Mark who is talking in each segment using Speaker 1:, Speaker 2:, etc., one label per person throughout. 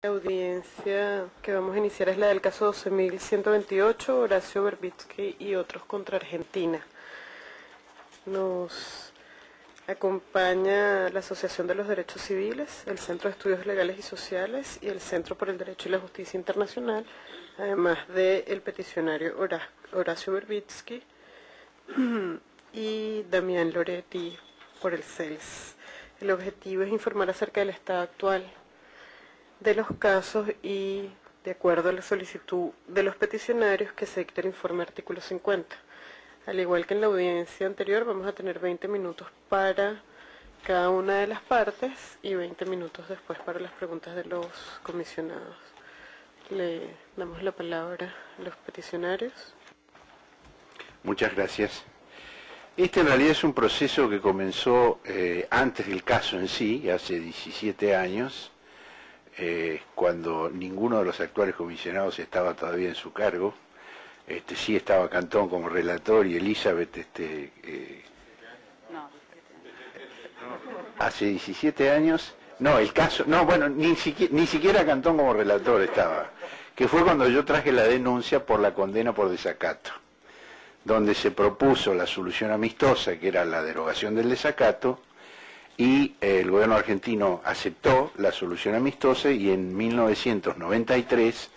Speaker 1: La audiencia que vamos a iniciar es la del caso 12.128, Horacio Verbitsky y otros contra Argentina. Nos acompaña la Asociación de los Derechos Civiles, el Centro de Estudios Legales y Sociales y el Centro por el Derecho y la Justicia Internacional, además del peticionario Horacio Verbitsky y Damián Loretti por el CELS. El objetivo es informar acerca del estado actual de los casos y, de acuerdo a la solicitud de los peticionarios, que se dicte el informe artículo 50. Al igual que en la audiencia anterior, vamos a tener 20 minutos para cada una de las partes y 20 minutos después para las preguntas de los comisionados. Le damos la palabra a los peticionarios.
Speaker 2: Muchas gracias. Este en realidad es un proceso que comenzó antes del caso en sí, hace 17 años, cuando ninguno de los actuales comisionados estaba todavía en su cargo. Sí estaba Cantón como relator y Elizabeth hace 17 años, no, el caso, no, bueno, ni siquiera Cantón como relator estaba, que fue cuando yo traje la denuncia por la condena por desacato, donde se propuso la solución amistosa, que era la derogación del desacato, y el gobierno argentino aceptó la solución amistosa y en 1993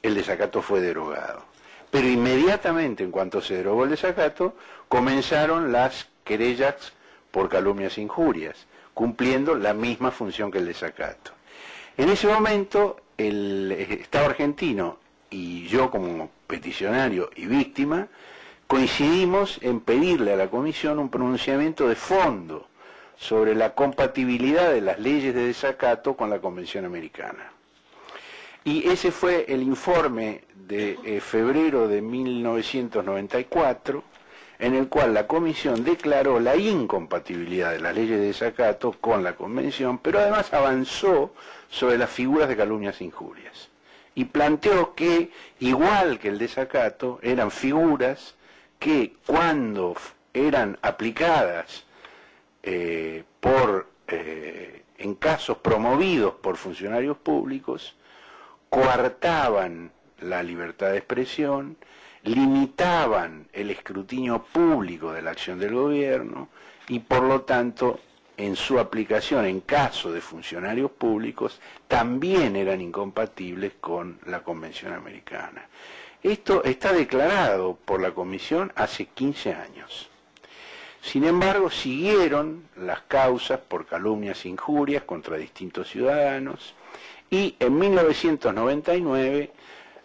Speaker 2: el desacato fue derogado. Pero inmediatamente, en cuanto se derogó el desacato, comenzaron las querellas por calumnias e injurias, cumpliendo la misma función que el desacato. En ese momento, el Estado argentino y yo como peticionario y víctima coincidimos en pedirle a la Comisión un pronunciamiento de fondo sobre la compatibilidad de las leyes de desacato con la Convención Americana. Y ese fue el informe de febrero de 1994, en el cual la Comisión declaró la incompatibilidad de las leyes de desacato con la Convención, pero además avanzó sobre las figuras de calumnias e injurias. Y planteó que, igual que el desacato, eran figuras que cuando eran aplicadas en casos promovidos por funcionarios públicos, coartaban la libertad de expresión, limitaban el escrutinio público de la acción del gobierno y por lo tanto en su aplicación en caso de funcionarios públicos también eran incompatibles con la Convención Americana. Esto está declarado por la Comisión hace 15 años. Sin embargo, siguieron las causas por calumnias e injurias contra distintos ciudadanos y en 1999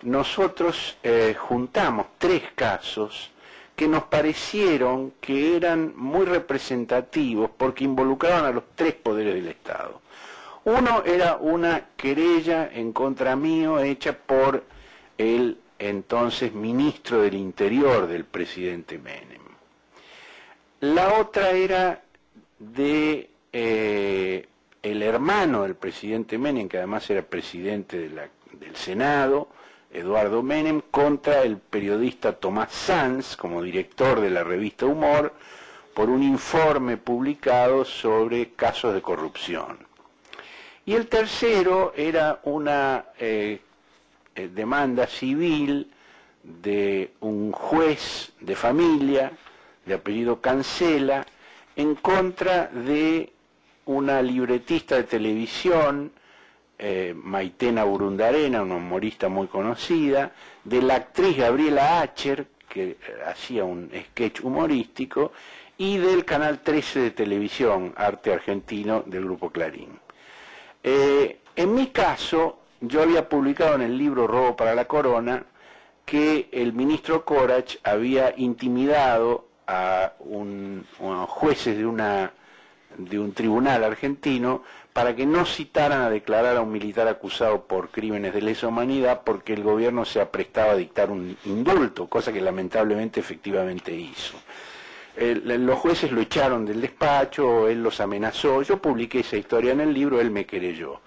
Speaker 2: nosotros juntamos 3 casos que nos parecieron que eran muy representativos porque involucraban a los 3 poderes del Estado. Uno era una querella en contra mío hecha por el entonces ministro del Interior del presidente Menem. La otra era de el hermano del presidente Menem, que además era presidente del Senado, Eduardo Menem, contra el periodista Tomás Sanz, como director de la revista Humor, por un informe publicado sobre casos de corrupción. Y el tercero era una demanda civil de un juez de familia, de apellido Cancela, en contra de una libretista de televisión, Maitena Burundarena, una humorista muy conocida, de la actriz Gabriela Acher, que hacía un sketch humorístico, y del Canal 13 de televisión, Arte Argentino, del Grupo Clarín. En mi caso, yo había publicado en el libro Robo para la Corona que el ministro Corach había intimidado a jueces de un tribunal argentino para que no citaran a declarar a un militar acusado por crímenes de lesa humanidad porque el gobierno se aprestaba a dictar un indulto, cosa que lamentablemente efectivamente hizo. Los jueces lo echaron del despacho, él los amenazó, yo publiqué esa historia en el libro, él me querelló.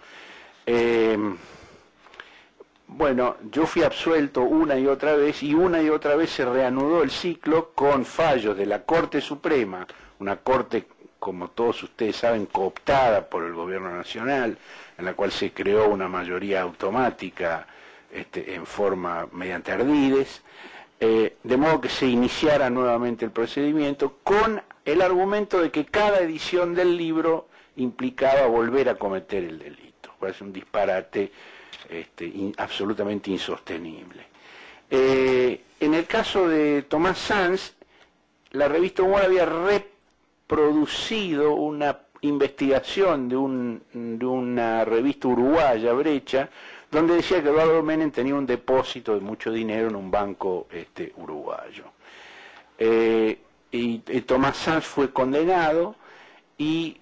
Speaker 2: Bueno, yo fui absuelto una y otra vez se reanudó el ciclo con fallos de la Corte Suprema, una corte como todos ustedes saben, cooptada por el gobierno nacional, en la cual se creó una mayoría automática en forma mediante ardides, de modo que se iniciara nuevamente el procedimiento con el argumento de que cada edición del libro implicaba volver a cometer el delito. Parece un disparate absolutamente insostenible. En el caso de Tomás Sanz, la revista Humor había reproducido una investigación de una revista uruguaya, Brecha, donde decía que Eduardo Menem tenía un depósito de mucho dinero en un banco uruguayo. Y Tomás Sanz fue condenado y,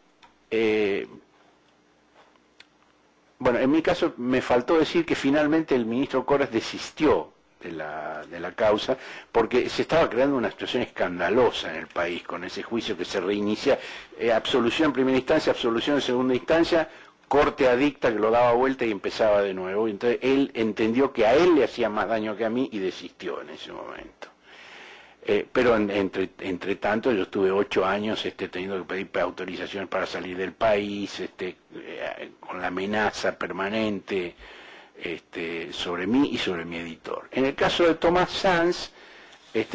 Speaker 2: bueno, en mi caso me faltó decir que finalmente el ministro Corres desistió de la causa, porque se estaba creando una situación escandalosa en el país con ese juicio que se reinicia, absolución en primera instancia, absolución en segunda instancia, corte adicta que lo daba vuelta y empezaba de nuevo. Entonces él entendió que a él le hacía más daño que a mí y desistió en ese momento. Pero entre tanto yo estuve 8 años teniendo que pedir autorizaciones para salir del país, con la amenaza permanente sobre mí y sobre mi editor. En el caso de Tomás Sanz,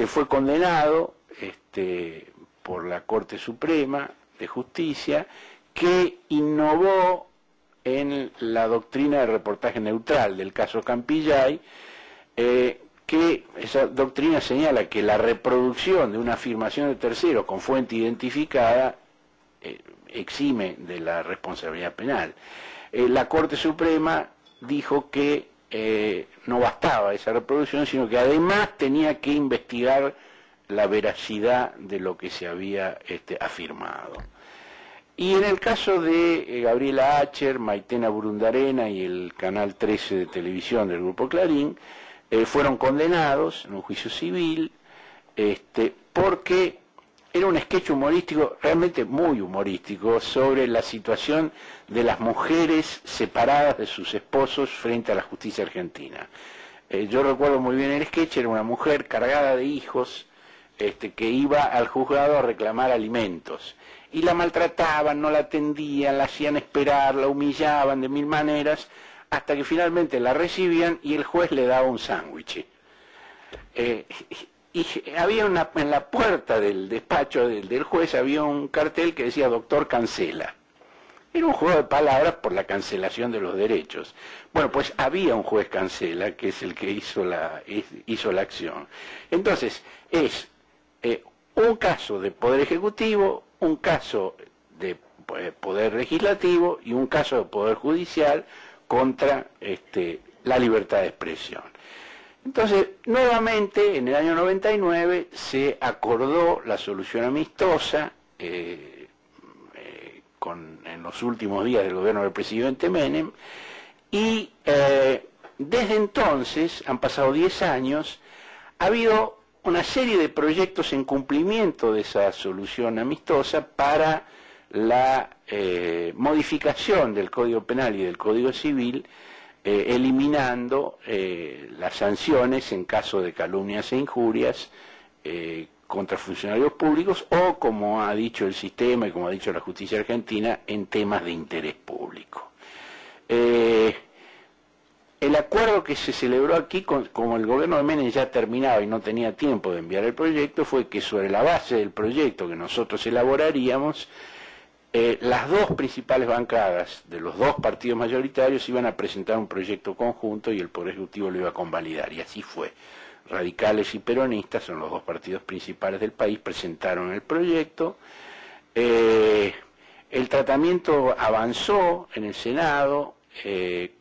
Speaker 2: fue condenado por la Corte Suprema de Justicia, que innovó en la doctrina de reportaje neutral del caso Campillay, que esa doctrina señala que la reproducción de una afirmación de terceros con fuente identificada exime de la responsabilidad penal. La Corte Suprema dijo que no bastaba esa reproducción, sino que además tenía que investigar la veracidad de lo que se había afirmado. Y en el caso de Gabriela Acher, Maitena Burundarena y el Canal 13 de televisión del Grupo Clarín, fueron condenados en un juicio civil, porque era un sketch humorístico, realmente muy humorístico, sobre la situación de las mujeres separadas de sus esposos frente a la justicia argentina. Yo recuerdo muy bien el sketch, era una mujer cargada de hijos, que iba al juzgado a reclamar alimentos. Y la maltrataban, no la atendían, la hacían esperar, la humillaban de mil maneras, hasta que finalmente la recibían y el juez le daba un sándwich. Y había en la puerta del despacho del juez había un cartel que decía "Doctor cancela". Era un juego de palabras por la cancelación de los derechos. Bueno, pues había un juez cancela, que es el que hizo la acción. Entonces, es un caso de Poder Ejecutivo, un caso de Poder Legislativo y un caso de Poder Judicial contra la libertad de expresión. Entonces, nuevamente, en el año 99, se acordó la solución amistosa en los últimos días del gobierno del presidente Menem, y desde entonces, han pasado 10 años, ha habido una serie de proyectos en cumplimiento de esa solución amistosa para la modificación del Código Penal y del Código Civil, eliminando las sanciones en caso de calumnias e injurias contra funcionarios públicos o, como ha dicho el sistema y como ha dicho la justicia argentina, en temas de interés público. El acuerdo que se celebró aquí, como el gobierno de Menem ya terminaba y no tenía tiempo de enviar el proyecto, fue que sobre la base del proyecto que nosotros elaboraríamos, las dos principales bancadas de los dos partidos mayoritarios iban a presentar un proyecto conjunto y el Poder Ejecutivo lo iba a convalidar, y así fue. Radicales y peronistas, son los dos partidos principales del país, presentaron el proyecto. El tratamiento avanzó en el Senado.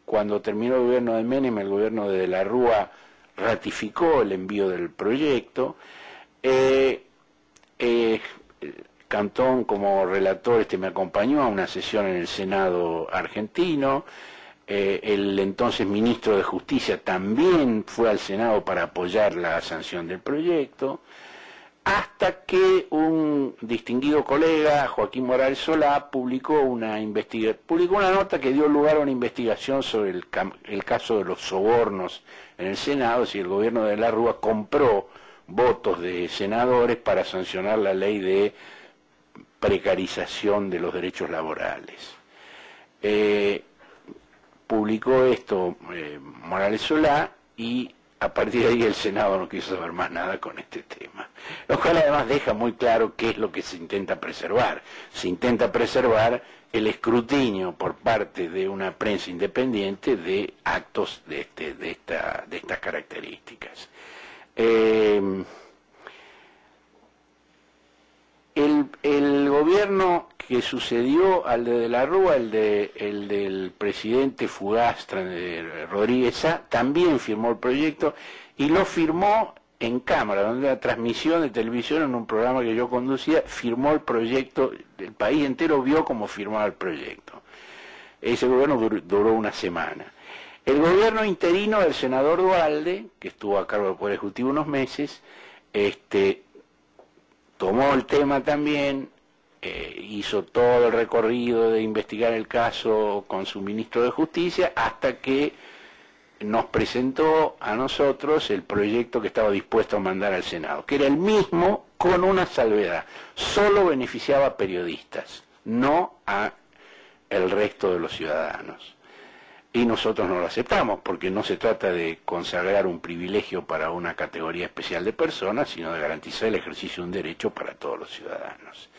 Speaker 2: Cuando terminó el gobierno de Menem, el gobierno de la Rúa ratificó el envío del proyecto. Cantón, como relator, me acompañó a una sesión en el Senado argentino. El entonces ministro de Justicia también fue al Senado para apoyar la sanción del proyecto, hasta que un distinguido colega, Joaquín Morales Solá, publicó una nota que dio lugar a una investigación sobre el caso de los sobornos en el Senado, si el gobierno de la Rúa compró votos de senadores para sancionar la ley de precarización de los derechos laborales. Publicó esto Morales Solá y a partir de ahí el Senado no quiso saber más nada con este tema. Lo cual además deja muy claro qué es lo que se intenta preservar. Se intenta preservar el escrutinio por parte de una prensa independiente de actos de estas características. El gobierno que sucedió al de la Rúa, el del presidente fugaz Rodríguez Sá, también firmó el proyecto y lo firmó en cámara, donde la transmisión de televisión en un programa que yo conducía, firmó el proyecto, el país entero vio cómo firmaba el proyecto. Ese gobierno duró una semana. El gobierno interino del senador Duhalde, que estuvo a cargo del Poder Ejecutivo unos meses, tomó el tema también, hizo todo el recorrido de investigar el caso con su ministro de Justicia, hasta que nos presentó a nosotros el proyecto que estaba dispuesto a mandar al Senado, que era el mismo con una salvedad: solo beneficiaba a periodistas, no a el resto de los ciudadanos. Y nosotros no lo aceptamos, porque no se trata de consagrar un privilegio para una categoría especial de personas, sino de garantizar el ejercicio de un derecho para todos los ciudadanos.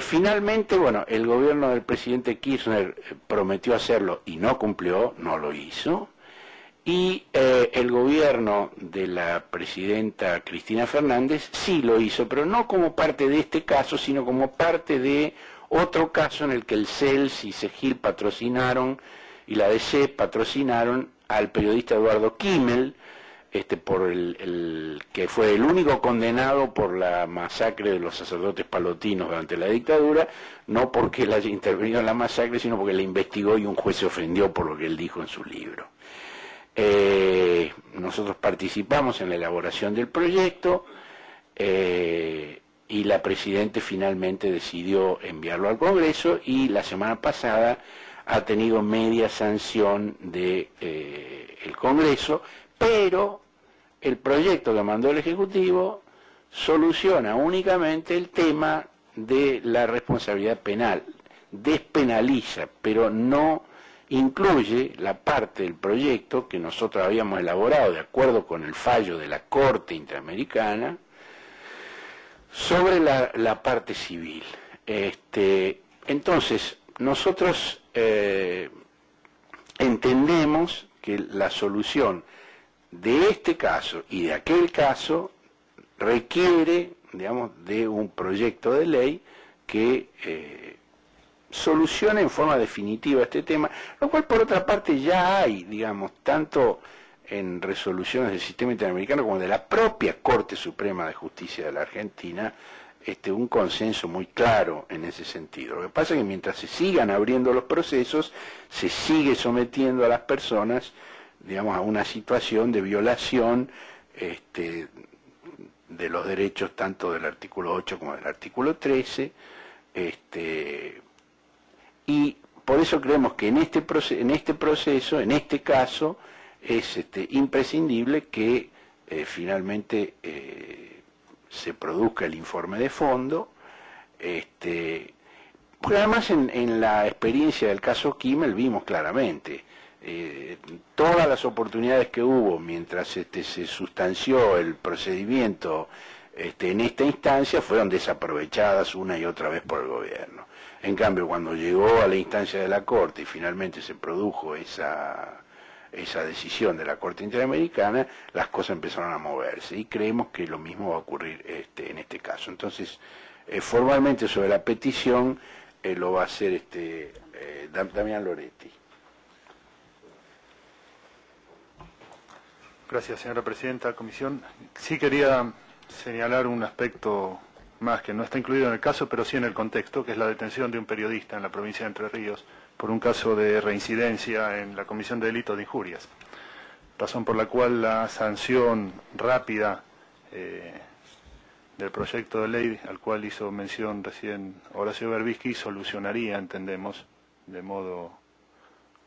Speaker 2: Finalmente, bueno, el gobierno del presidente Kirchner prometió hacerlo y no cumplió, no lo hizo, y el gobierno de la presidenta Cristina Fernández sí lo hizo, pero no como parte de este caso, sino como parte de otro caso en el que el CELS y SEGIL patrocinaron, y la DC patrocinaron al periodista Eduardo Kimmel, que fue el único condenado por la masacre de los sacerdotes palotinos durante la dictadura, no porque él haya intervenido en la masacre, sino porque la investigó y un juez se ofendió por lo que él dijo en su libro. Nosotros participamos en la elaboración del proyecto y la Presidenta finalmente decidió enviarlo al Congreso, y la semana pasada ha tenido media sanción del Congreso, pero el proyecto que mandó el Ejecutivo soluciona únicamente el tema de la responsabilidad penal, despenaliza, pero no incluye la parte del proyecto que nosotros habíamos elaborado de acuerdo con el fallo de la Corte Interamericana sobre la parte civil. Entonces, nosotros entendemos que la solución de este caso y de aquel caso requiere, digamos, de un proyecto de ley que solucione en forma definitiva este tema, lo cual por otra parte ya hay, digamos, tanto en resoluciones del sistema interamericano como de la propia Corte Suprema de Justicia de la Argentina, un consenso muy claro en ese sentido. Lo que pasa es que mientras se sigan abriendo los procesos, se sigue sometiendo a las personas, digamos, a una situación de violación de los derechos tanto del artículo 8 como del artículo 13, y por eso creemos que en este proceso, en este caso, es imprescindible que finalmente se produzca el informe de fondo, porque además en la experiencia del caso Kimmel vimos claramente todas las oportunidades que hubo mientras se sustanció el procedimiento en esta instancia fueron desaprovechadas una y otra vez por el gobierno. En cambio, cuando llegó a la instancia de la Corte y finalmente se produjo esa decisión de la Corte Interamericana, las cosas empezaron a moverse, y creemos que lo mismo va a ocurrir en este caso. Entonces, formalmente sobre la petición lo va a hacer Damián Loretti.
Speaker 3: Gracias, señora Presidenta. Comisión, sí quería señalar un aspecto más que no está incluido en el caso, pero sí en el contexto, que es la detención de un periodista en la provincia de Entre Ríos por un caso de reincidencia en la comisión de delitos de injurias, razón por la cual la sanción rápida del proyecto de ley al cual hizo mención recién Horacio Berbisky solucionaría, entendemos, de modo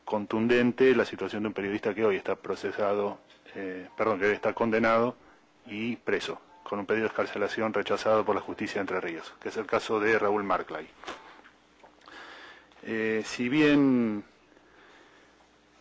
Speaker 3: contundente la situación de un periodista que hoy está procesado, que está condenado y preso, con un pedido de excarcelación rechazado por la justicia de Entre Ríos, que es el caso de Raúl Marclay. Si bien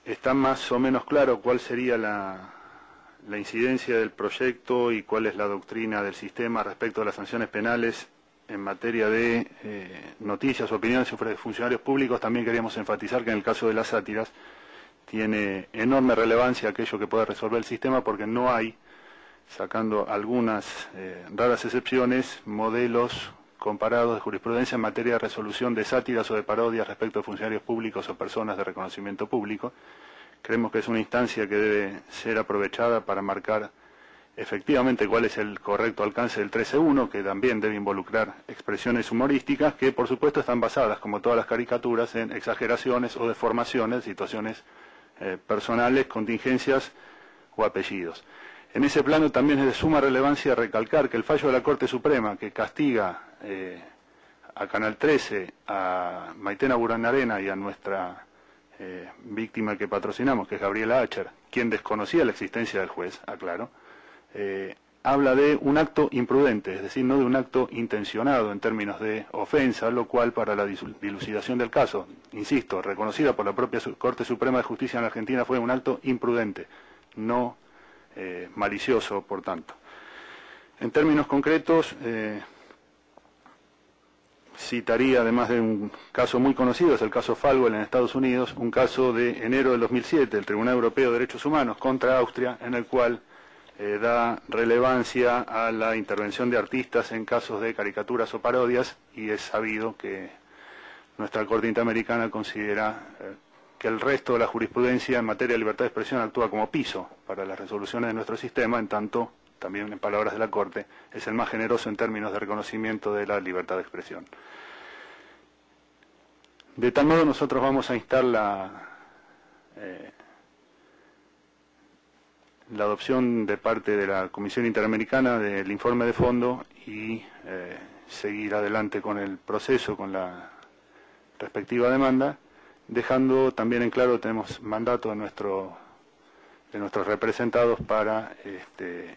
Speaker 3: está más o menos claro cuál sería la incidencia del proyecto y cuál es la doctrina del sistema respecto a las sanciones penales en materia de noticias o opiniones sobre funcionarios públicos, también queríamos enfatizar que en el caso de las sátiras tiene enorme relevancia aquello que puede resolver el sistema, porque no hay, sacando algunas raras excepciones, modelos comparados de jurisprudencia en materia de resolución de sátiras o de parodias respecto a funcionarios públicos o personas de reconocimiento público. Creemos que es una instancia que debe ser aprovechada para marcar efectivamente cuál es el correcto alcance del 13.1, que también debe involucrar expresiones humorísticas que por supuesto están basadas, como todas las caricaturas, en exageraciones o deformaciones, situaciones personales, contingencias o apellidos. En ese plano también es de suma relevancia recalcar que el fallo de la Corte Suprema, que castiga a Canal 13, a Maitena Buranarena y a nuestra víctima que patrocinamos, que es Gabriela Acher, quien desconocía la existencia del juez, aclaro, habla de un acto imprudente, es decir, no de un acto intencionado en términos de ofensa, lo cual para la dilucidación del caso, insisto, reconocida por la propia Corte Suprema de Justicia en Argentina, fue un acto imprudente, no malicioso, por tanto. En términos concretos, citaría, además de un caso muy conocido, es el caso Falwell en Estados Unidos, un caso de enero del 2007, el Tribunal Europeo de Derechos Humanos contra Austria, en el cual da relevancia a la intervención de artistas en casos de caricaturas o parodias, y es sabido que nuestra Corte Interamericana considera que el resto de la jurisprudencia en materia de libertad de expresión actúa como piso para las resoluciones de nuestro sistema, en tanto, también en palabras de la Corte, es el más generoso en términos de reconocimiento de la libertad de expresión. De tal modo nosotros vamos a instar la adopción de parte de la Comisión Interamericana del informe de fondo y seguir adelante con el proceso, con la respectiva demanda, dejando también en claro, tenemos mandato de nuestros representados para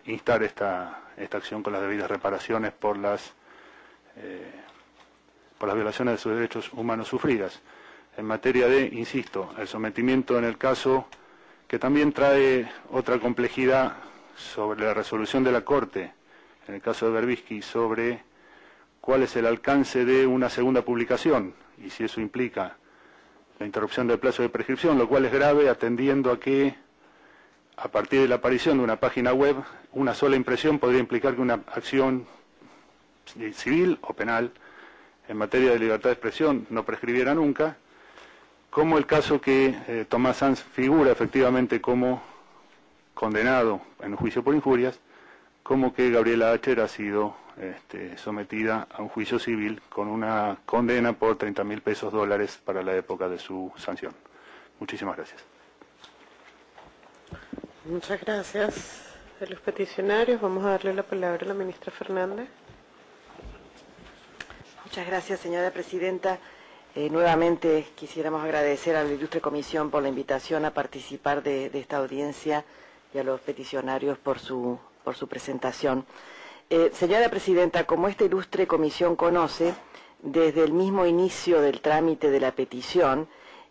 Speaker 3: instar esta acción con las debidas reparaciones por las violaciones de sus derechos humanos sufridas. En materia de, insisto, el sometimiento en el caso, que también trae otra complejidad sobre la resolución de la Corte, en el caso de Berbisky, sobre cuál es el alcance de una segunda publicación, y si eso implica la interrupción del plazo de prescripción, lo cual es grave atendiendo a que, a partir de la aparición de una página web, una sola impresión podría implicar que una acción civil o penal en materia de libertad de expresión no prescribiera nunca, como el caso que Tomás Sanz figura efectivamente como condenado en un juicio por injurias, como que Gabriela Acher ha sido sometida a un juicio civil con una condena por 30.000 pesos dólares para la época de su sanción. Muchísimas gracias.
Speaker 1: Muchas gracias a los peticionarios. Vamos a darle la palabra a la ministra Fernández.
Speaker 4: Muchas gracias, señora presidenta. Nuevamente quisiéramos agradecer a la ilustre comisión por la invitación a participar de esta audiencia y a los peticionarios por su presentación. Señora presidenta, como esta ilustre comisión conoce, desde el mismo inicio del trámite de la petición,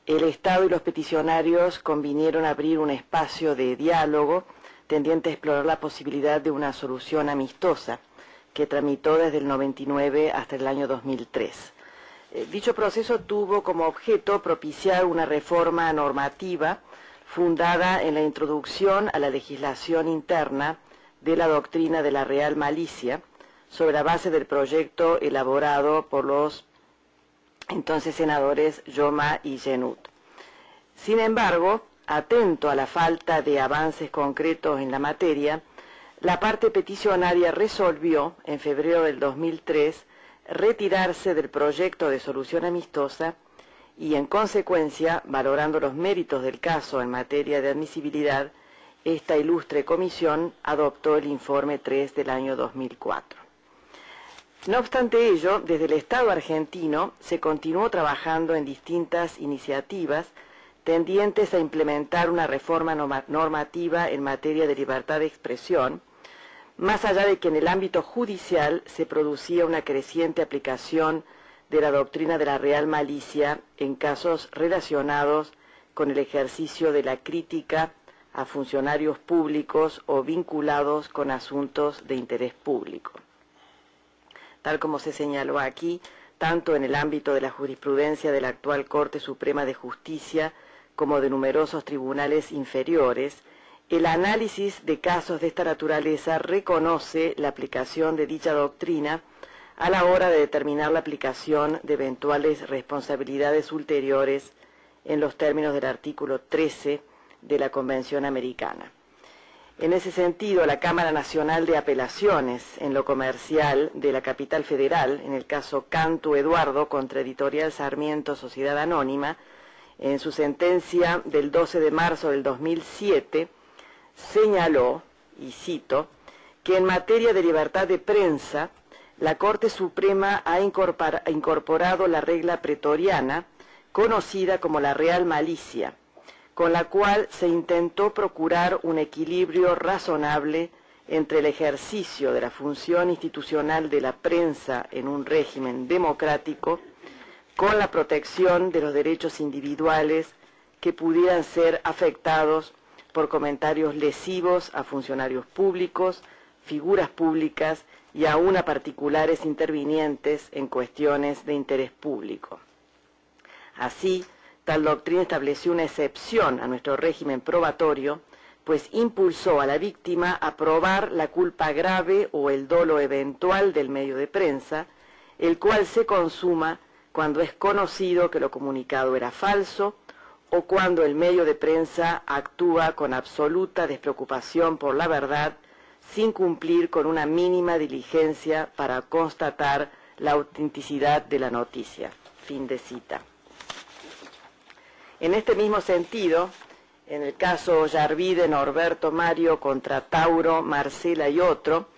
Speaker 4: el Estado y los peticionarios convinieron abrir un espacio de diálogo tendiente a explorar la posibilidad de una solución amistosa que tramitó desde el 99 hasta el año 2003. Dicho proceso tuvo como objeto propiciar una reforma normativa fundada en la introducción a la legislación interna de la doctrina de la real malicia, sobre la base del proyecto elaborado por los entonces senadores Yoma y Genut. Sin embargo, atento a la falta de avances concretos en la materia, la parte peticionaria resolvió, en febrero del 2003, retirarse del proyecto de solución amistosa y, en consecuencia, valorando los méritos del caso en materia de admisibilidad, esta ilustre comisión adoptó el informe 3 del año 2004. No obstante ello, desde el Estado argentino se continuó trabajando en distintas iniciativas tendientes a implementar una reforma normativa en materia de libertad de expresión, más allá de que en el ámbito judicial se producía una creciente aplicación de la doctrina de la real malicia en casos relacionados con el ejercicio de la crítica a funcionarios públicos o vinculados con asuntos de interés público. Tal como se señaló aquí, tanto en el ámbito de la jurisprudencia de la actual Corte Suprema de Justicia como de numerosos tribunales inferiores, el análisis de casos de esta naturaleza reconoce la aplicación de dicha doctrina a la hora de determinar la aplicación de eventuales responsabilidades ulteriores en los términos del artículo 13 de la Convención Americana. En ese sentido, la Cámara Nacional de Apelaciones en lo comercial de la Capital Federal, en el caso Cantu Eduardo contra Editorial Sarmiento Sociedad Anónima, en su sentencia del 12 de marzo del 2007, señaló, y cito, que en materia de libertad de prensa, la Corte Suprema ha incorporado la regla pretoriana, conocida como la real malicia, con la cual se intentó procurar un equilibrio razonable entre el ejercicio de la función institucional de la prensa en un régimen democrático con la protección de los derechos individuales que pudieran ser afectados por comentarios lesivos a funcionarios públicos, figuras públicas y aún a particulares intervinientes en cuestiones de interés público. Así, tal doctrina estableció una excepción a nuestro régimen probatorio, pues impulsó a la víctima a probar la culpa grave o el dolo eventual del medio de prensa, el cual se consuma cuando es conocido que lo comunicado era falso o cuando el medio de prensa actúa con absoluta despreocupación por la verdad, sin cumplir con una mínima diligencia para constatar la autenticidad de la noticia. Fin de cita. En este mismo sentido, en el caso Yarvide, Norberto, Mario contra Tauro, Marcela y otro,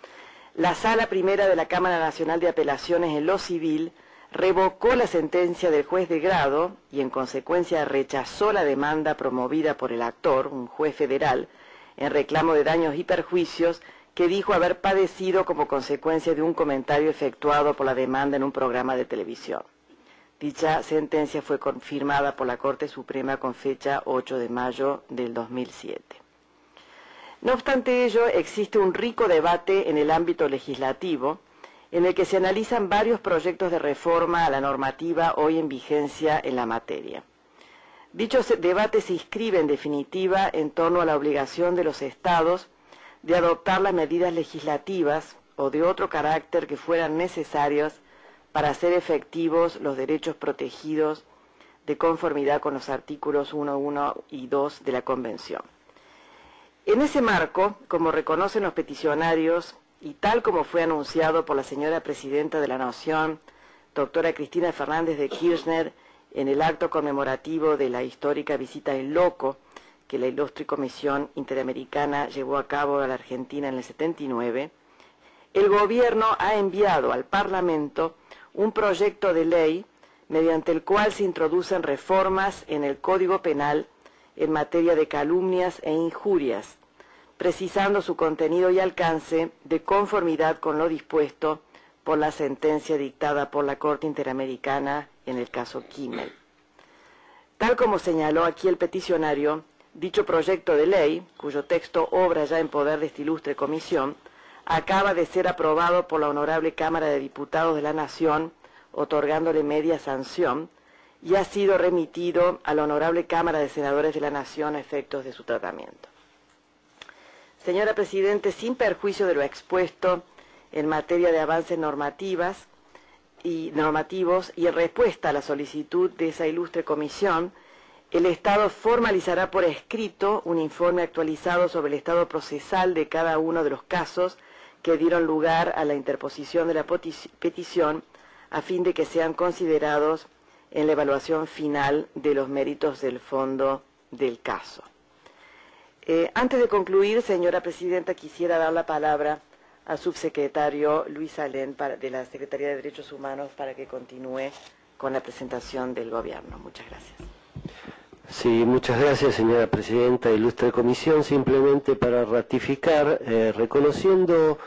Speaker 4: la Sala Primera de la Cámara Nacional de Apelaciones en lo Civil revocó la sentencia del juez de grado y en consecuencia rechazó la demanda promovida por el actor, un juez federal, en reclamo de daños y perjuicios que dijo haber padecido como consecuencia de un comentario efectuado por la demanda en un programa de televisión. Dicha sentencia fue confirmada por la Corte Suprema con fecha 8 de mayo del 2007. No obstante ello, existe un rico debate en el ámbito legislativo en el que se analizan varios proyectos de reforma a la normativa hoy en vigencia en la materia. Dicho debate se inscribe en definitiva en torno a la obligación de los Estados de adoptar las medidas legislativas o de otro carácter que fueran necesarias para hacer efectivos los derechos protegidos de conformidad con los artículos 1, 1 y 2 de la Convención. En ese marco, como reconocen los peticionarios, y tal como fue anunciado por la señora Presidenta de la Nación, doctora Cristina Fernández de Kirchner, en el acto conmemorativo de la histórica visita in loco que la ilustre Comisión Interamericana llevó a cabo a la Argentina en el 79, el Gobierno ha enviado al Parlamento un proyecto de ley mediante el cual se introducen reformas en el Código Penal en materia de calumnias e injurias, precisando su contenido y alcance de conformidad con lo dispuesto por la sentencia dictada por la Corte Interamericana en el caso Kimmel. Tal como señaló aquí el peticionario, dicho proyecto de ley, cuyo texto obra ya en poder de esta ilustre comisión, acaba de ser aprobado por la Honorable Cámara de Diputados de la Nación, otorgándole media sanción, y ha sido remitido a la Honorable Cámara de Senadores de la Nación a efectos de su tratamiento. Señora Presidente, sin perjuicio de lo expuesto en materia de avances normativos y en respuesta a la solicitud de esa ilustre comisión, el Estado formalizará por escrito un informe actualizado sobre el estado procesal de cada uno de los casos que dieron lugar a la interposición de la petición a fin de que sean considerados en la evaluación final de los méritos del fondo del caso. Antes de concluir, señora Presidenta, quisiera dar la palabra al subsecretario Luis Alén de la Secretaría de Derechos Humanos para que continúe con la presentación del Gobierno. Muchas gracias.
Speaker 5: Sí, muchas gracias, señora presidenta, ilustre comisión. Simplemente para ratificar, reconociendo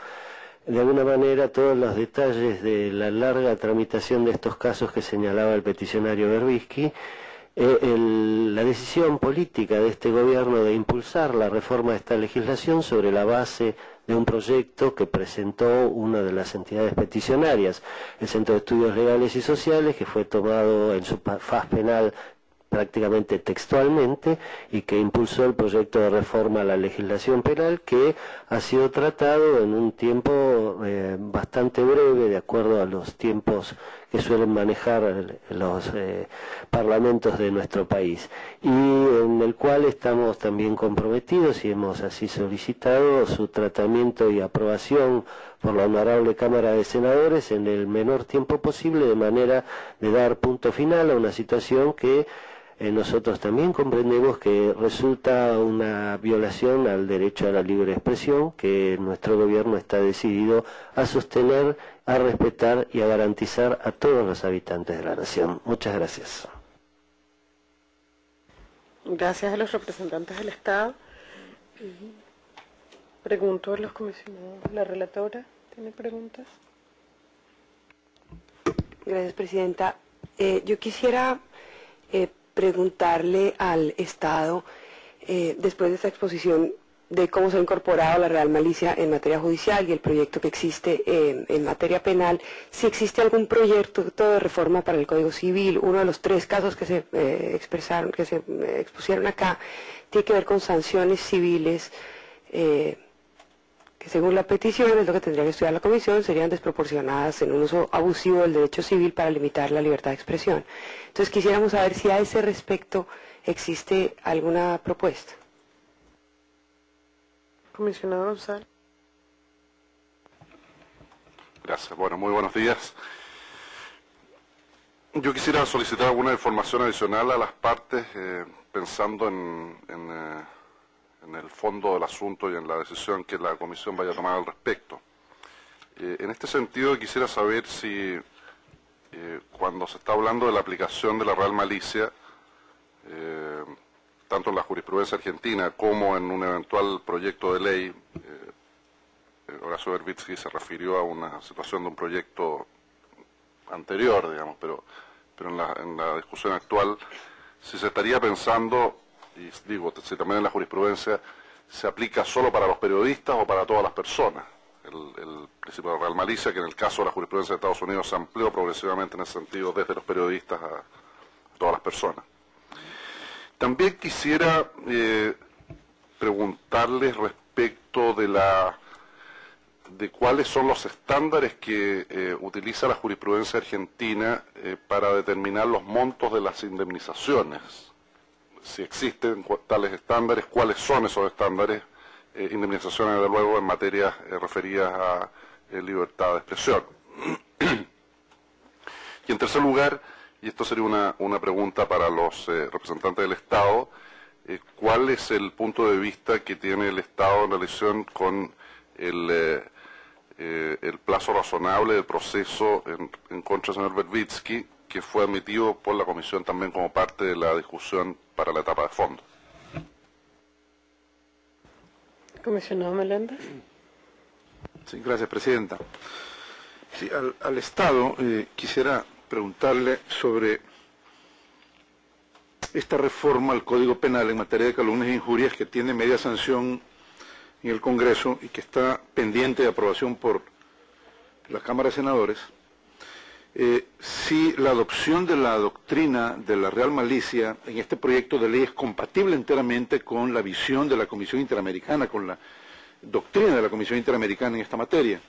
Speaker 5: de alguna manera todos los detalles de la larga tramitación de estos casos que señalaba el peticionario Berbisky, la decisión política de este gobierno de impulsar la reforma de esta legislación sobre la base de un proyecto que presentó una de las entidades peticionarias, el Centro de Estudios Legales y Sociales, que fue tomado en su faz penal prácticamente textualmente, y que impulsó el proyecto de reforma a la legislación penal, que ha sido tratado en un tiempo bastante breve, de acuerdo a los tiempos que suelen manejar los parlamentos de nuestro país, y en el cual estamos también comprometidos y hemos así solicitado su tratamiento y aprobación por la honorable Cámara de Senadores en el menor tiempo posible, de manera de dar punto final a una situación que nosotros también comprendemos que resulta una violación al derecho a la libre expresión, que nuestro gobierno está decidido a sostener, a respetar y a garantizar a todos los habitantes de la nación. Muchas gracias.
Speaker 1: Gracias a los representantes del Estado. Pregunto a los comisionados. ¿La relatora tiene preguntas?
Speaker 6: Gracias, presidenta. Yo quisiera preguntarle al Estado, después de esta exposición de cómo se ha incorporado la real malicia en materia judicial y el proyecto que existe en materia penal, si existe algún proyecto de reforma para el Código Civil. Uno de los 3 casos que se expusieron acá tiene que ver con sanciones civiles, que según la petición, es lo que tendría que estudiar la comisión, serían desproporcionadas en un uso abusivo del derecho civil para limitar la libertad de expresión. Entonces quisiéramos saber si a ese respecto existe alguna propuesta.
Speaker 1: Comisionado González.
Speaker 7: Gracias. Bueno, muy buenos días. Yo quisiera solicitar alguna información adicional a las partes, pensando en el fondo del asunto y en la decisión que la comisión vaya a tomar al respecto. En este sentido, quisiera saber si cuando se está hablando de la aplicación de la real malicia, tanto en la jurisprudencia argentina como en un eventual proyecto de ley, Horacio Berbisky se refirió a una situación de un proyecto anterior, digamos, pero en la discusión actual, si se estaría pensando, y digo, si también en la jurisprudencia se aplica solo para los periodistas o para todas las personas. El principio de real malicia, que en el caso de la jurisprudencia de Estados Unidos se amplió progresivamente en ese sentido, desde los periodistas a todas las personas. También quisiera preguntarles respecto de cuáles son los estándares que utiliza la jurisprudencia argentina para determinar los montos de las indemnizaciones. Si existen tales estándares, cuáles son esos estándares, indemnizaciones, desde luego, en materias referidas a libertad de expresión. Y en tercer lugar, y esto sería una pregunta para los representantes del Estado, ¿cuál es el punto de vista que tiene el Estado en relación con el plazo razonable del proceso en contra del señor Berbisky, que fue admitido por la Comisión también como parte de la discusión para la etapa de fondo?
Speaker 1: Comisionado Meléndez.
Speaker 8: Sí, gracias, presidenta. Sí, al Estado quisiera preguntarle sobre esta reforma al Código Penal en materia de calumnias e injurias, que tiene media sanción en el Congreso y que está pendiente de aprobación por la Cámara de Senadores. Si la adopción de la doctrina de la real malicia en este proyecto de ley es compatible enteramente con la visión de la Comisión Interamericana, con la doctrina de la Comisión Interamericana en esta materia.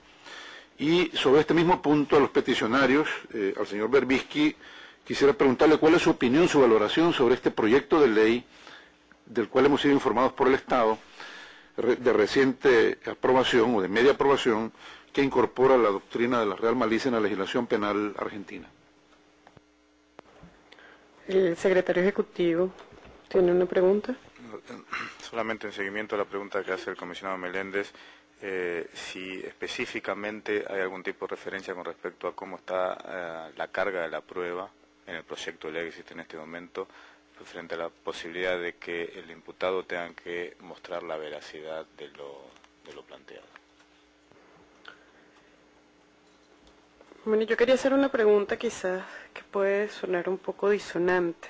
Speaker 8: Y sobre este mismo punto, a los peticionarios, al señor Berbisky, quisiera preguntarle cuál es su opinión, su valoración sobre este proyecto de ley, del cual hemos sido informados por el Estado, de reciente aprobación o de media aprobación, que incorpora la doctrina de la real malicia en la legislación penal argentina.
Speaker 1: El secretario ejecutivo tiene una pregunta.
Speaker 9: Solamente en seguimiento a la pregunta que hace el comisionado Meléndez, si específicamente hay algún tipo de referencia con respecto a cómo está la carga de la prueba en el proyecto de ley que existe en este momento frente a la posibilidad de que el imputado tenga que mostrar la veracidad de lo planteado.
Speaker 1: Bueno, yo quería hacer una pregunta quizás que puede sonar un poco disonante,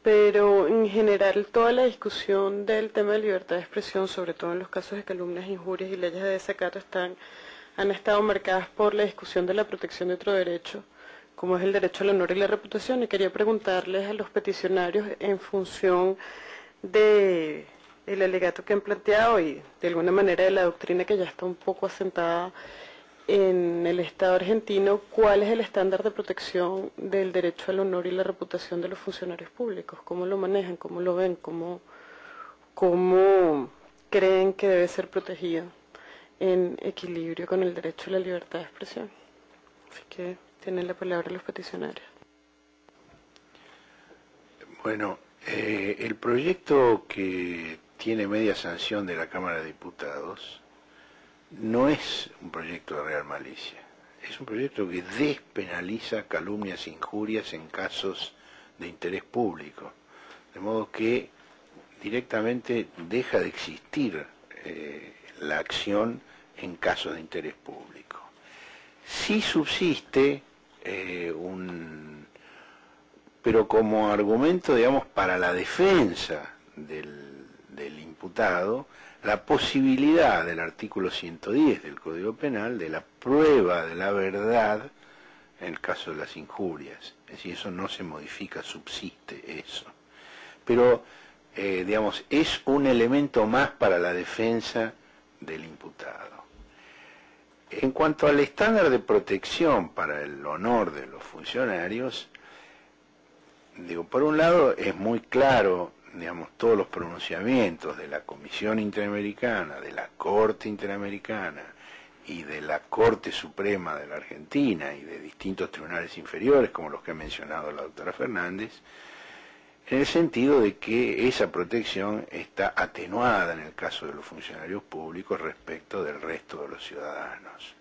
Speaker 1: pero en general toda la discusión del tema de libertad de expresión, sobre todo en los casos de calumnias, injurias y leyes de desacato, han estado marcadas por la discusión de la protección de otro derecho, como es el derecho al honor y la reputación, y quería preguntarles a los peticionarios en función de el alegato que han planteado y de alguna manera de la doctrina que ya está un poco asentada en el Estado argentino, ¿cuál es el estándar de protección del derecho al honor y la reputación de los funcionarios públicos? ¿Cómo lo manejan? ¿Cómo lo ven? ¿Cómo creen que debe ser protegido en equilibrio con el derecho a la libertad de expresión? Así que tienen la palabra los peticionarios.
Speaker 2: Bueno, el proyecto que tiene media sanción de la Cámara de Diputados no es un proyecto de real malicia, es un proyecto que despenaliza calumnias e injurias en casos de interés público, de modo que directamente deja de existir la acción en casos de interés público. Sí subsiste pero como argumento, digamos, para la defensa del imputado, la posibilidad del artículo 110 del Código Penal de la prueba de la verdad en el caso de las injurias. Es decir, eso no se modifica, subsiste eso. Pero, digamos, es un elemento más para la defensa del imputado. En cuanto al estándar de protección para el honor de los funcionarios, digo, por un lado es muy claro, digamos, todos los pronunciamientos de la Comisión Interamericana, de la Corte Interamericana y de la Corte Suprema de la Argentina y de distintos tribunales inferiores, como los que ha mencionado la doctora Fernández, en el sentido de que esa protección está atenuada en el caso de los funcionarios públicos respecto del resto de los ciudadanos.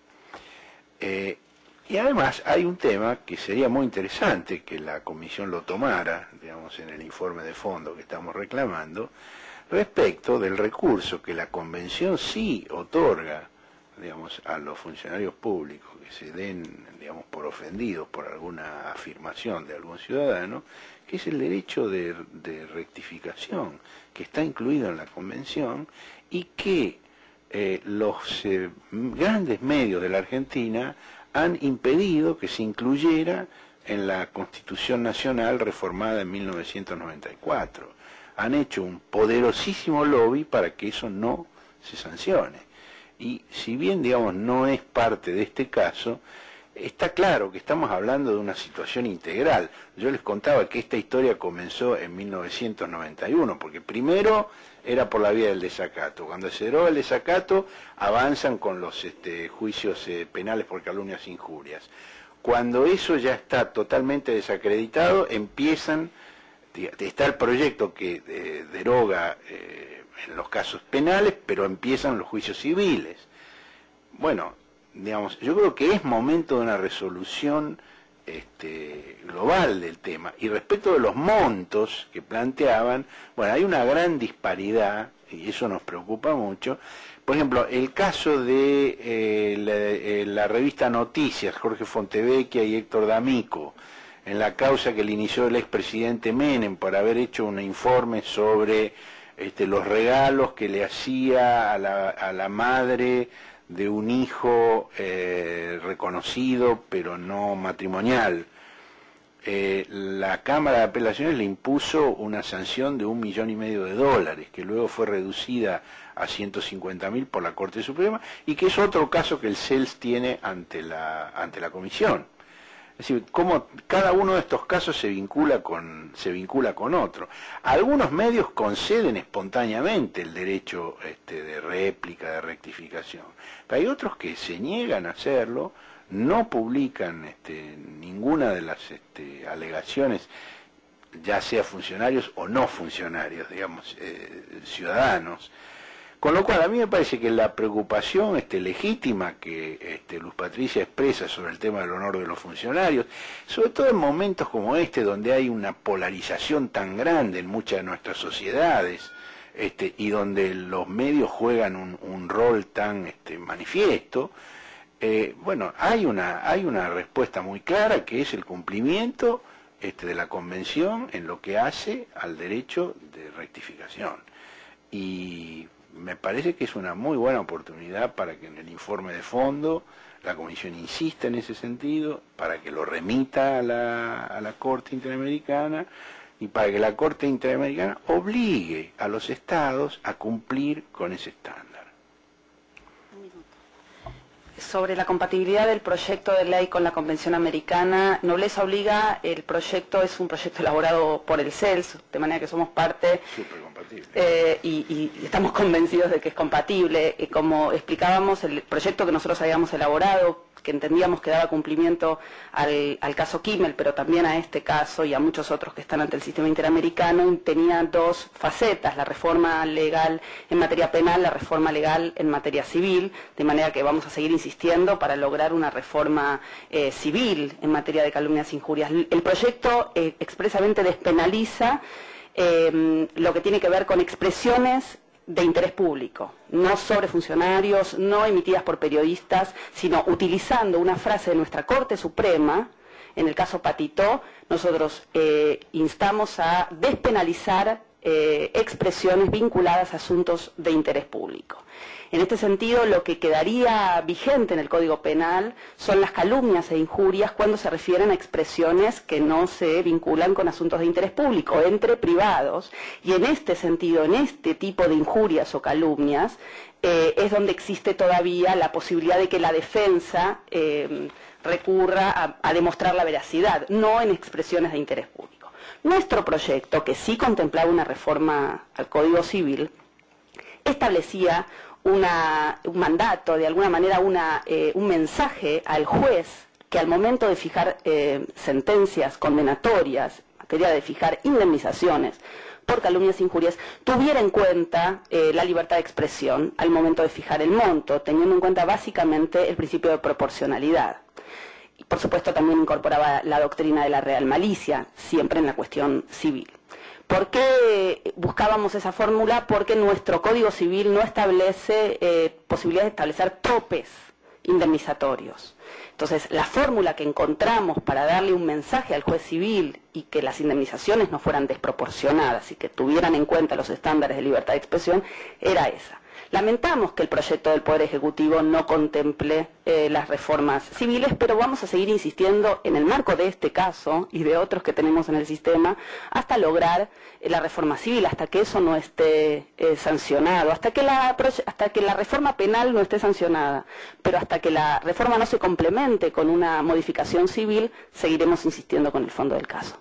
Speaker 2: Y además hay un tema que sería muy interesante que la Comisión lo tomara, digamos, en el informe de fondo que estamos reclamando, respecto del recurso que la Convención sí otorga, digamos, a los funcionarios públicos que se den, digamos, por ofendidos por alguna afirmación de algún ciudadano, que es el derecho de rectificación, que está incluido en la Convención y que los grandes medios de la Argentina han impedido que se incluyera en la Constitución Nacional reformada en 1994. Han hecho un poderosísimo lobby para que eso no se sancione. Y si bien, digamos, no es parte de este caso, está claro que estamos hablando de una situación integral. Yo les contaba que esta historia comenzó en 1991, porque primero era por la vía del desacato. Cuando se deroga el desacato, avanzan con los juicios penales por calumnias e injurias. Cuando eso ya está totalmente desacreditado, está el proyecto que deroga en los casos penales, pero empiezan los juicios civiles. Bueno, digamos, yo creo que es momento de una resolución global del tema. Y respecto de los montos que planteaban, bueno, hay una gran disparidad, y eso nos preocupa mucho. Por ejemplo, el caso de la revista Noticias, Jorge Fontevecchia y Héctor D'Amico, en la causa que le inició el expresidente Menem por haber hecho un informe sobre los regalos que le hacía a la madre de un hijo reconocido pero no matrimonial. La Cámara de Apelaciones le impuso una sanción de $1,5 millones, que luego fue reducida a 150.000 por la Corte Suprema, y que es otro caso que el CELS tiene ante la Comisión. Es decir, cómo cada uno de estos casos se vincula con otro. Algunos medios conceden espontáneamente el derecho de réplica, de rectificación, pero hay otros que se niegan a hacerlo, no publican ninguna de las alegaciones, ya sea funcionarios o no funcionarios, digamos, ciudadanos, Con lo cual a mí me parece que la preocupación legítima que Luz Patricia expresa sobre el tema del honor de los funcionarios, sobre todo en momentos como este donde hay una polarización tan grande en muchas de nuestras sociedades, y donde los medios juegan un rol tan manifiesto, bueno, hay una respuesta muy clara que es el cumplimiento de la Convención en lo que hace al derecho de rectificación. Y me parece que es una muy buena oportunidad para que en el informe de fondo la Comisión insista en ese sentido, para que lo remita a la Corte Interamericana y para que la Corte Interamericana obligue a los Estados a cumplir con ese estándar.
Speaker 10: Sobre la compatibilidad del proyecto de ley con la Convención Americana, Nobleza Obliga, el proyecto es un proyecto elaborado por el CELS, de manera que somos parte y estamos convencidos de que es compatible. Como explicábamos, el proyecto que nosotros habíamos elaborado, que entendíamos que daba cumplimiento al caso Kimmel, pero también a este caso y a muchos otros que están ante el sistema interamericano, tenía dos facetas: la reforma legal en materia penal, la reforma legal en materia civil, de manera que vamos a seguir insistiendo para lograr una reforma civil en materia de calumnias e injurias. El proyecto expresamente despenaliza lo que tiene que ver con expresiones de interés público, no sobre funcionarios, no emitidas por periodistas, sino utilizando una frase de nuestra Corte Suprema. En el caso Patito, nosotros instamos a despenalizar expresiones vinculadas a asuntos de interés público. En este sentido, lo que quedaría vigente en el Código Penal son las calumnias e injurias cuando se refieren a expresiones que no se vinculan con asuntos de interés público, entre privados, y en este sentido, en este tipo de injurias o calumnias, es donde existe todavía la posibilidad de que la defensa recurra a demostrar la veracidad, no en expresiones de interés público. Nuestro proyecto, que sí contemplaba una reforma al Código Civil, establecía un mandato, de alguna manera un mensaje al juez que al momento de fijar sentencias condenatorias, en materia de fijar indemnizaciones por calumnias e injurias, tuviera en cuenta la libertad de expresión al momento de fijar el monto, teniendo en cuenta básicamente el principio de proporcionalidad. Y por supuesto también incorporaba la doctrina de la real malicia, siempre en la cuestión civil. ¿Por qué buscábamos esa fórmula? Porque nuestro Código Civil no establece posibilidades de establecer topes indemnizatorios. Entonces, la fórmula que encontramos para darle un mensaje al juez civil y que las indemnizaciones no fueran desproporcionadas y que tuvieran en cuenta los estándares de libertad de expresión era esa. Lamentamos que el proyecto del Poder Ejecutivo no contemple las reformas civiles, pero vamos a seguir insistiendo en el marco de este caso y de otros que tenemos en el sistema hasta lograr la reforma civil, hasta que eso no esté sancionado, hasta que la reforma penal no esté sancionada, pero hasta que la reforma no se complemente con una modificación civil, seguiremos insistiendo con el fondo del caso.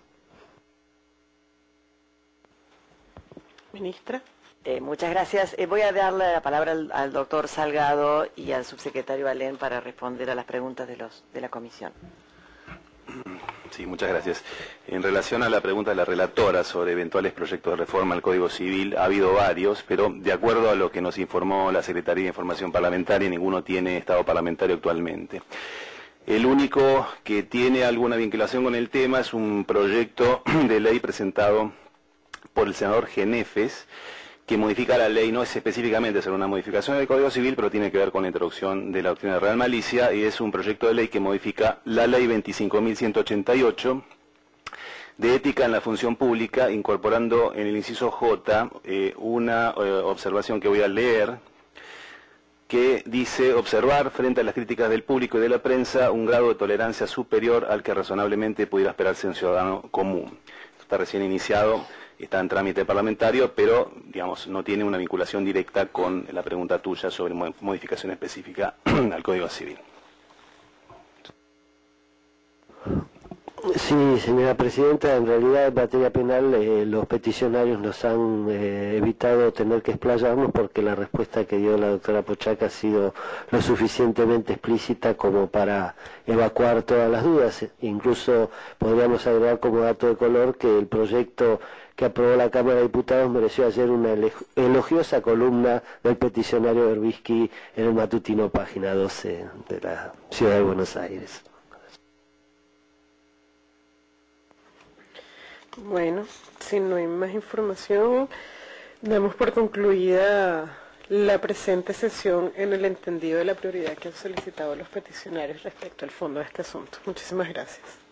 Speaker 1: Ministra.
Speaker 4: Muchas gracias. Voy a darle la palabra al doctor Salgado y al subsecretario Alén para responder a las preguntas de la comisión.
Speaker 11: Sí, muchas gracias. En relación a la pregunta de la relatora sobre eventuales proyectos de reforma al Código Civil, ha habido varios, pero de acuerdo a lo que nos informó la Secretaría de Información Parlamentaria, ninguno tiene estado parlamentario actualmente. El único que tiene alguna vinculación con el tema es un proyecto de ley presentado por el senador Genefes, que modifica la ley, no es específicamente sobre una modificación del Código Civil, pero tiene que ver con la introducción de la doctrina de real malicia, y es un proyecto de ley que modifica la ley 25.188 de ética en la función pública, incorporando en el inciso J una observación que voy a leer, que dice: observar frente a las críticas del público y de la prensa un grado de tolerancia superior al que razonablemente pudiera esperarse un ciudadano común. Esto está recién iniciado. Está en trámite parlamentario, pero digamos no tiene una vinculación directa con la pregunta tuya sobre modificación específica al Código Civil.
Speaker 5: Sí, señora presidenta, en realidad en materia penal los peticionarios nos han evitado tener que explayarnos porque la respuesta que dio la doctora Pochaca ha sido lo suficientemente explícita como para evacuar todas las dudas. Incluso podríamos agregar como dato de color que el proyecto que aprobó la Cámara de Diputados mereció ayer una elogiosa columna del peticionario Berbisky en el matutino página 12 de la Ciudad de Buenos Aires.
Speaker 1: Bueno, si no hay más información, damos por concluida la presente sesión en el entendido de la prioridad que han solicitado los peticionarios respecto al fondo de este asunto. Muchísimas gracias.